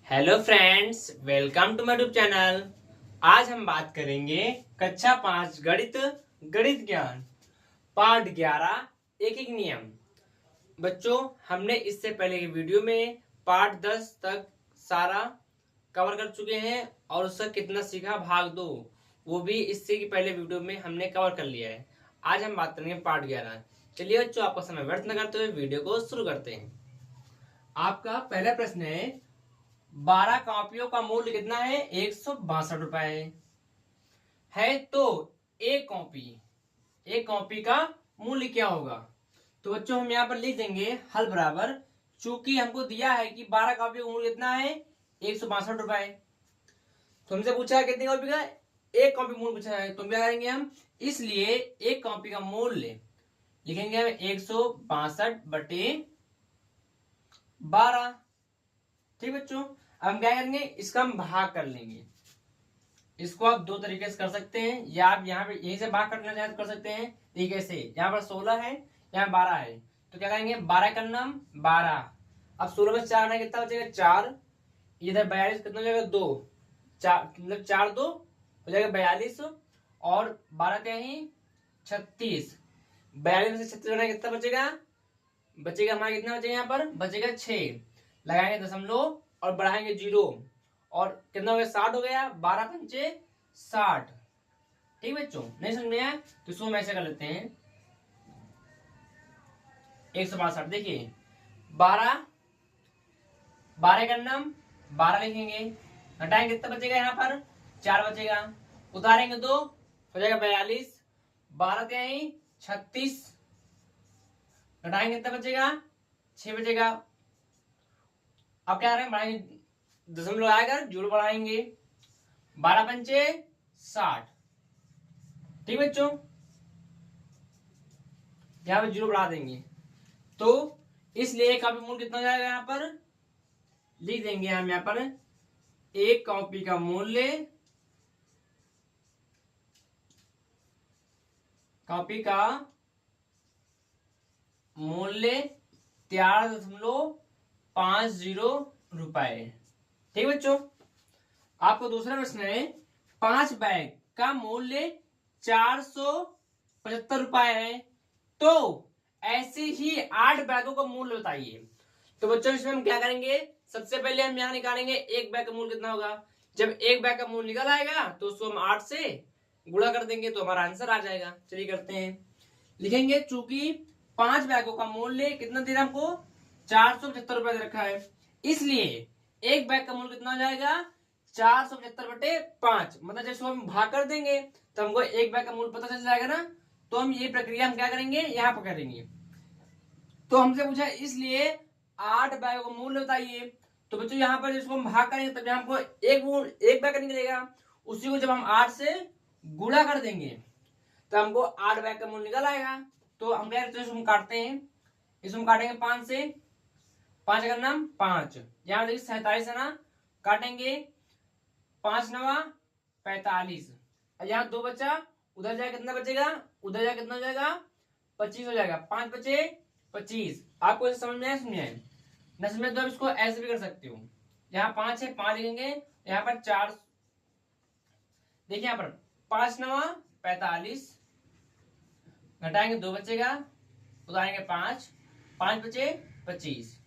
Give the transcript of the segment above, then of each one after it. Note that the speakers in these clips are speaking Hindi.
Hello friends, welcome to my YouTube channel. आज हम बात करेंगे कक्षा 5 गणित गणित ज्ञान पार्ट 11 एक एक नियम। बच्चों, हमने इससे पहले की वीडियो में पार्ट 10 तक सारा कवर कर चुके हैं और उसका कितना सीखा भाग 2 वो भी इससे की पहले वीडियो में हमने कवर कर लिया है। आज हम बात करेंगे पार्ट 11। चलिए बच्चों, आपका समय व्यर्थ न करते हुए वीडियो को शुरू करते हैं। आपका पहला प्रश्न है, 12 कॉपियों का मूल्य कितना है? 162 रुपए है। तो एक कॉपी का मूल्य क्या होगा? तो बच्चों, हम यहाँ पर लिख देंगे हल बराबर, चूंकि हमको दिया है कि 12 कॉपी का मूल्य कितना है? 162 रुपए। तो हमसे पूछा है कितनी कॉपी का? एक कॉपी मूल्य पूछा है, तो क्या करेंगे हम? इसलिए एक कॉपी का मूल्य लिखेंगे हम 162/12। ठीक बच्चों, अब हम क्या करेंगे? इसका हम भाग कर लेंगे। इसको आप दो तरीके से कर सकते हैं, या आप यहाँ पे यही से भाग करना चाहे तो कर सकते हैं। तरीके से यहाँ पर 16 है, यहाँ 12 है, तो क्या करेंगे? 12 का नाम 12। अब 16 में 4 है, कितना बचेगा? 4। इधर 42 कितना हो जाएगा? 2। 4 मतलब 4 2 हो जाएगा 42, और 12 क्या ही 36। 42 में से 36 बनाए कितना बचेगा? बचेगा हमारा कितना बचेगा? यहाँ पर बचेगा 6। लगाएंगे दशमलव और बढ़ाएंगे 0, और कितना हो गया? 60 हो गया। 12 पंचे 60। ठीक बच्चों, नहीं समझ में आया तो इसको हम ऐसे कर लेते हैं। 162 देखिए, 12 का नाम 12 लिखेंगे, घटाएंगे कितना बचेगा? यहाँ पर 4 बचेगा, उतारेंगे 2 हो जाएगा 42। 12 क्या है? 36, घटाएंगे कितना बचेगा? 6 बचेगा। अब क्या करेंगे? बढ़ाएंगे, दशमलव आएगा, जोड़ बढ़ाएंगे। 12 पंचे 60। ठीक बच्चों, यहाँ पे जीरो बढ़ा देंगे, तो इसलिए एक कॉपी मूल्य कितना हो जाएगा? यहाँ पर लिख देंगे हम यहाँ पर, एक कॉपी का मूल्य 4.50 रुपए। ठीक बच्चों, आपको दूसरा प्रश्न है, 5 बैग का मूल्य 475 रुपए है, तो ऐसे ही 8 बैगों का मूल्य बताइए। तो बच्चों, इसमें हम क्या करेंगे? सबसे पहले हम यहाँ निकालेंगे एक बैग का मूल्य कितना होगा। जब एक बैग का मूल्य निकल आएगा तो उसको हम 8 से गुणा कर देंगे तो हमारा आंसर आ जाएगा। चलिए करते हैं, लिखेंगे चूंकि 5 बैगों का मूल्य कितना दे रहा है हमको? 475 रुपए दे रखा है, इसलिए एक बैग का मूल्य कितना हो जाएगा? 475/5। मतलब जैसे हम भाग कर देंगे तो हमको एक बैग का मूल्य पता चल जाएगा ना। तो हम ये प्रक्रिया हम क्या करेंगे? यहाँ पर करेंगे। तो हमसे पूछा इसलिए 8 बैगों का मूल्य बताइए। तो बच्चों, यहाँ पर जिसको हम भाग करेंगे तब हमको एक बैग का निकलेगा, उसी को जब हम 8 से गुणा कर देंगे तो हमको 8 बैग का मूल्य निकल आएगा। तो हम क्या करते हैं? इसको हम काटते हैं, इसको हम काटेंगे 5 से। 5 का नाम 5, यहाँ देखिए 47 है ना, काटेंगे 5 9 45, यहाँ 2 बचा, उधर जाए कितना बचेगा? उधर जाए कितना हो जाएगा? 25 हो जाएगा। 5 बचे 25। आपको इसे समझ में आया? समझ में न समझ तो आप इसको ऐसे भी कर सकते हो। यहाँ 5 है, 5 लिखेंगे, यहाँ पर 4, देखिए यहाँ पर 5 9 45, घटाएंगे 2 बचेगा, उतारेंगे 5, 5 बचे 25।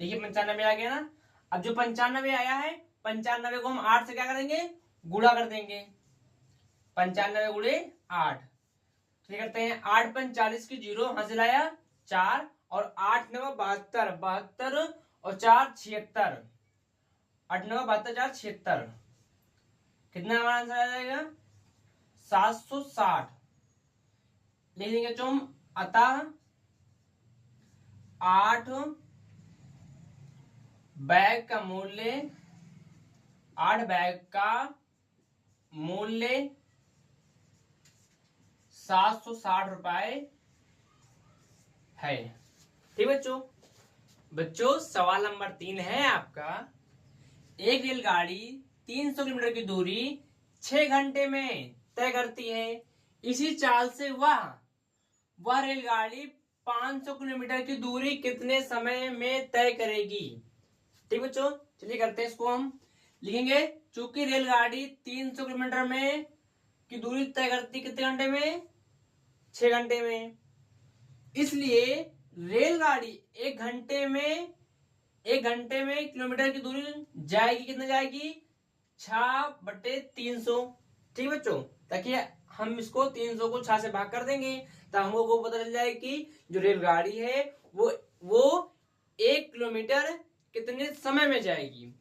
देखिए 95 आ गया ना। अब जो 95 आया है, 95 को हम 8 से क्या करेंगे? गुणा कर देंगे। 95 गुणे 8, करते हैं 8 5 40 की 0 हासिल आया 4, और 8 9 72, 72 और 4 76, 8 9 72 4 76, कितना हमारा आंसर आ जाएगा? 760। लिख देंगे तुम, अतः 8 बैग का मूल्य 8 बैग का मूल्य 760 रुपए है। ठीक बच्चों, सवाल नंबर 3 है आपका, एक रेलगाड़ी 300 किलोमीटर की दूरी 6 घंटे में तय करती है। इसी चाल से वह रेलगाड़ी 500 किलोमीटर की दूरी कितने समय में तय करेगी? ठीक बच्चों, चलिए करते हैं इसको। हम लिखेंगे चूंकि रेलगाड़ी 300 किलोमीटर में की दूरी तय करती कितने घंटे में, 6 घंटे में, इसलिए रेलगाड़ी एक घंटे में किलोमीटर की दूरी जाएगी, कितने जाएगी, 6/300। ठीक बच्चों, ताकि हम इसको 300 को 6 से भाग कर देंगे तो हमको पता चल जाए कि जो रेलगाड़ी है वो 1 किलोमीटर कितने समय में जाएगी।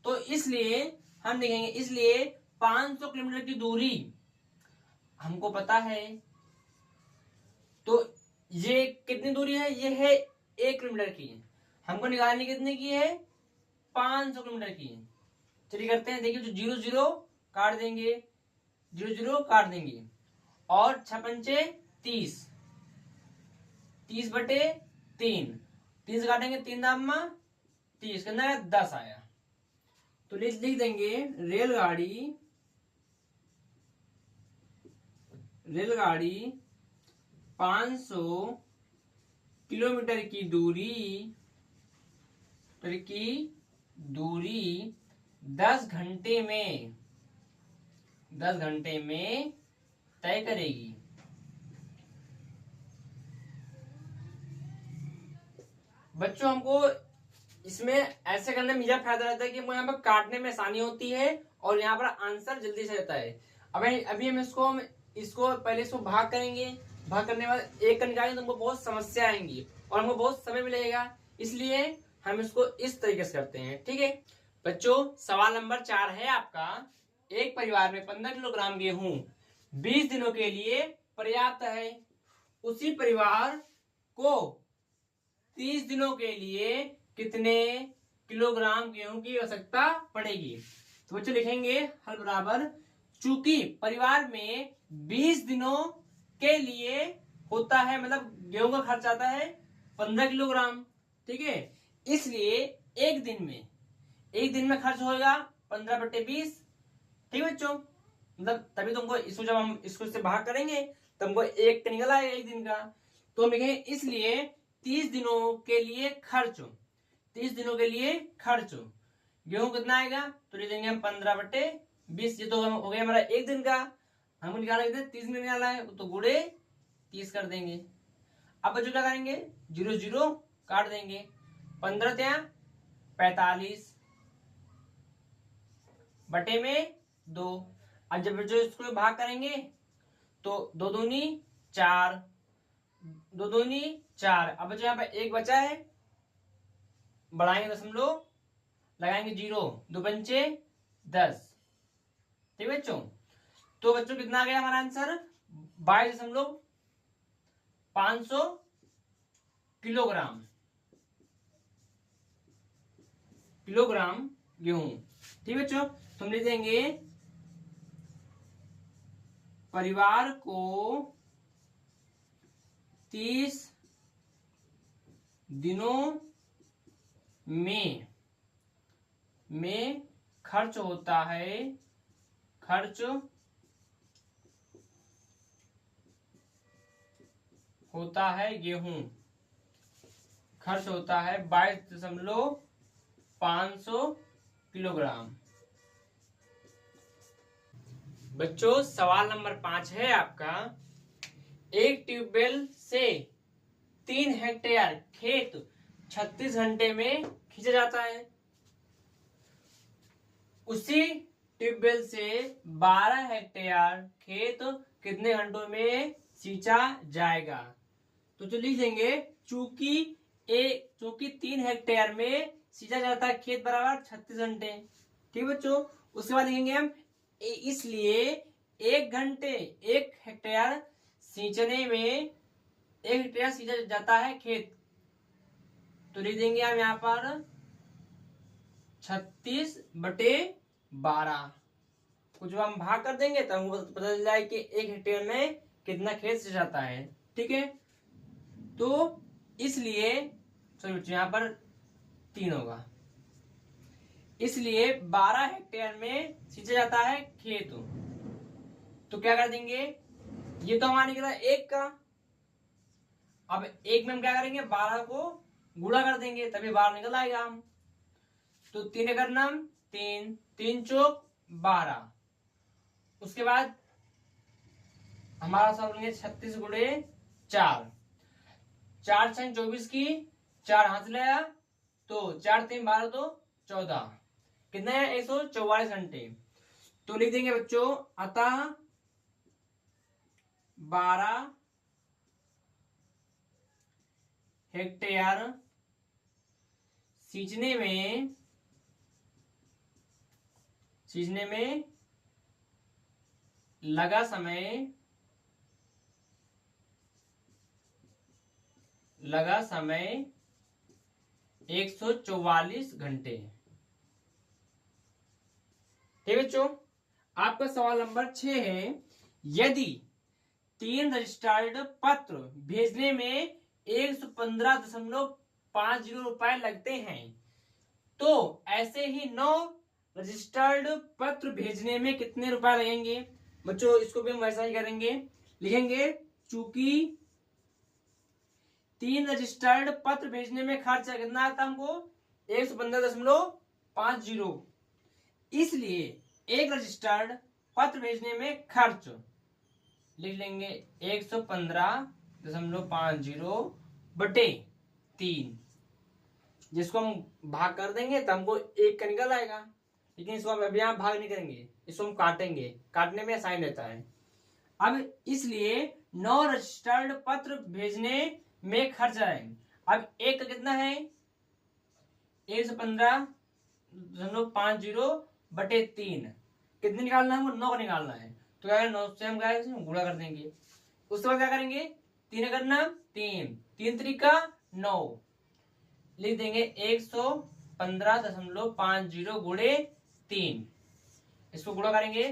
तो इसलिए हम लिखेंगे, इसलिए 500 किलोमीटर की दूरी हमको पता है, तो ये कितनी दूरी है, ये है 1 किलोमीटर की, हमको निकालनी कितने की है, 500 किलोमीटर की। चलिए करते हैं, देखिए जो 0 0 काट देंगे, 0 0 काट देंगे, और 6 पंचे 30, 30/3, 3 से काटेंगे 3 दामा 30, कितना है 10 आया। तो लिख देंगे रेलगाड़ी 500 किलोमीटर की दूरी 10 घंटे में तय करेगी। बच्चों हमको इसमें ऐसे करने में यह फायदा रहता है कि यहाँ पर काटने में आसानी होती है और यहाँ पर आंसर जल्दी से रहता है। अभी हम इसको पहले इसको भाग करेंगे, भाग करने के बाद एक का निकालेंगे तो हमको बहुत समस्या आएंगी और हमको बहुत समय मिलेगा, इसलिए हम इसको इस तरीके से करते हैं। ठीक है बच्चों, सवाल नंबर 4 है आपका, एक परिवार में 15 किलोग्राम गेहूं 20 दिनों के लिए पर्याप्त है, उसी परिवार को 30 दिनों के लिए कितने किलोग्राम गेहूं की आवश्यकता पड़ेगी। तो बच्चों लिखेंगे हल बराबर, चूंकि परिवार में 20 दिनों के लिए होता है, मतलब गेहूं का खर्च आता है 15 किलोग्राम। ठीक है, इसलिए एक दिन में खर्च होगा 15/20। ठीक है बच्चों, मतलब तभी तुमको इसको जब हम इसको से भाग करेंगे तो हमको एक निकल आएगा एक दिन का। तो हम लिखेंगे इसलिए 30 दिनों के लिए खर्च, गेहूं कितना आएगा, तो ले लेंगे हम 15/20। ये तो हो गया हमारा एक दिन का, हमको निकाला कितना 30 दिन निकाला है, तो गुड़े 30 कर देंगे। अब बच्चों क्या करेंगे, 0 0 काट देंगे, 15 त्या 45 बटे में 2। अब जब बच्चों इसको भाग करेंगे तो 2 दूनी 4, 2 दूनी 4। अब बच्चों यहाँ पे एक बचा है, बढ़ाएंगे दशमलव, लगाएंगे 0, 2 पंचे 10। ठीक है बच्चों, तो बच्चों कितना आ गया हमारा आंसर, 22.500 किलोग्राम गेहूं। ठीक है बच्चों, तो हम लिख देंगे परिवार को 30 दिनों में खर्च होता है गेहूं, खर्च होता है 22.500 किलोग्राम। बच्चों सवाल नंबर 5 है आपका, एक ट्यूबवेल से 3 हेक्टेयर खेत 36 घंटे में खींचा जाता है, उसी ट्यूबवेल से 12 हेक्टेयर खेत कितने घंटों में सींचा जाएगा। तो जो लिख देंगे, चूंकि 3 हेक्टेयर में सींचा जाता है खेत बराबर 36 घंटे। ठीक बच्चों, उसके बाद लिखेंगे हम इसलिए 1 हेक्टेयर सींचा जाता है खेत, तो लिख देंगे हम यहाँ पर 36/12 को जब हम भाग कर देंगे तो हमको पता चल जाए कि 1 हेक्टेयर में कितना खेत सींचा जाता है। ठीक है, तो इसलिए यहाँ पर 3 होगा, इसलिए 12 हेक्टेयर में सींचा जाता है खेत। तो क्या कर देंगे, ये तो हमारा निकला 1 का, अब 1 में हम क्या करेंगे, 12 को गुणा कर देंगे तभी 12 निकल आएगा हम। तो 3 अगर नाम 3, 3 चौक 12। उसके बाद हमारा सवाल है 36 गुणे 4, 4 6 24 की 4 हाथ लाया तो 4 3 12 तो 14, कितना है 144 घंटे। तो लिख देंगे बच्चों अतः 12 हेक्टेयर सींचने में लगा समय 144 घंटे। ठीक बच्चों, आपका सवाल नंबर 6 है, यदि 3 रजिस्टर्ड पत्र भेजने में 115.50 रुपए लगते हैं तो ऐसे ही 9 रजिस्टर्ड पत्र भेजने में कितने रुपए लगेंगे। बच्चों इसको भी हम वैसा ही करेंगे, लिखेंगे चूंकि 3 रजिस्टर्ड पत्र भेजने में खर्च कितना आता हमको 115.50, इसलिए एक रजिस्टर्ड पत्र भेजने में खर्च लिख लेंगे 115.50 बटे 3, जिसको हम भाग कर देंगे तो हमको 1 का निकल आएगा, लेकिन इसको हम अभी यहाँ भाग नहीं करेंगे, इसको हम काटेंगे, काटने में आसानी रहता है। अब इसलिए 9 रजिस्टर्ड पत्र भेजने में खर्च आए। अब 1 का कितना है 115.50 बटे 3, कितने निकालना है हमको 9 का निकालना है, तो क्या 9 से हम गुणा कर देंगे। उसके बाद क्या करेंगे 3 करना 3, 3 त्रिका 9, लिख देंगे 115.50 गुणे 3, इसको गुणा करेंगे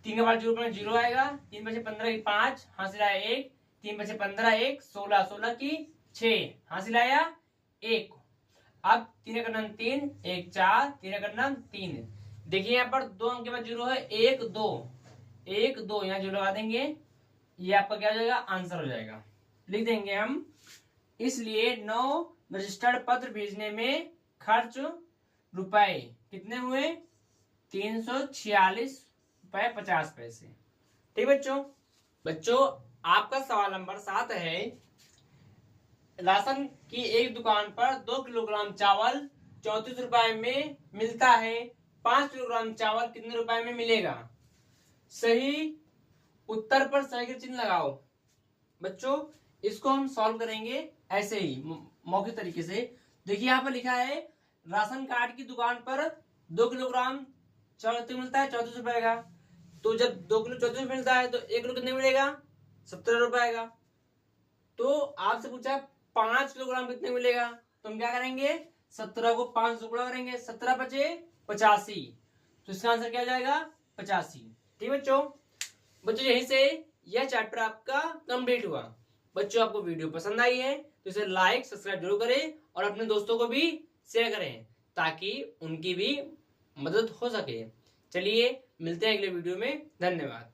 3 के बाद 0 आएगा, 3 बचे 15 की 5 हासिल आया 1, 3 बचे 15 1 16, 16 की 6 हासिल आया 1। अब 3 का नाम 3 1 4, 3 का नाम 3। देखिए यहाँ पर 2 अंक के बाद 0 है 1 2 1 2, यहाँ 0 लगा देंगे, ये आपका क्या हो जाएगा आंसर हो जाएगा। लिख देंगे हम, इसलिए 9 रजिस्टर्ड पत्र भेजने में खर्च रुपए कितने हुए 346 रुपए 50 पैसे। ठीक बच्चों आपका सवाल नंबर 7 है, राशन की एक दुकान पर 2 किलोग्राम चावल 34 रुपए में मिलता है, 5 किलोग्राम चावल कितने रुपए में मिलेगा। सही उत्तर पर सही का चिन्ह लगाओ। बच्चों इसको हम सॉल्व करेंगे ऐसे ही मौखिक तरीके से। देखिए यहाँ पर लिखा है राशन कार्ड की दुकान पर 2 किलोग्राम चावल मिलता है 34 रुपए का, तो जब 2 किलो 34 मिलता है तो 1 किलो कितने मिलेगा 17 रुपए का। तो आपसे पूछा 5 किलोग्राम कितने मिलेगा, तो हम क्या करेंगे 17 को 5 से गुणा करेंगे, 17 बचे 85, तो इसका आंसर क्या जाएगा 85। ठीक बच्चों यहीं से यह चैप्टर आपका कंप्लीट हुआ। बच्चों आपको वीडियो पसंद आई है तो इसे लाइक सब्सक्राइब जरूर करें और अपने दोस्तों को भी शेयर करें ताकि उनकी भी मदद हो सके। चलिए मिलते हैं अगले वीडियो में, धन्यवाद।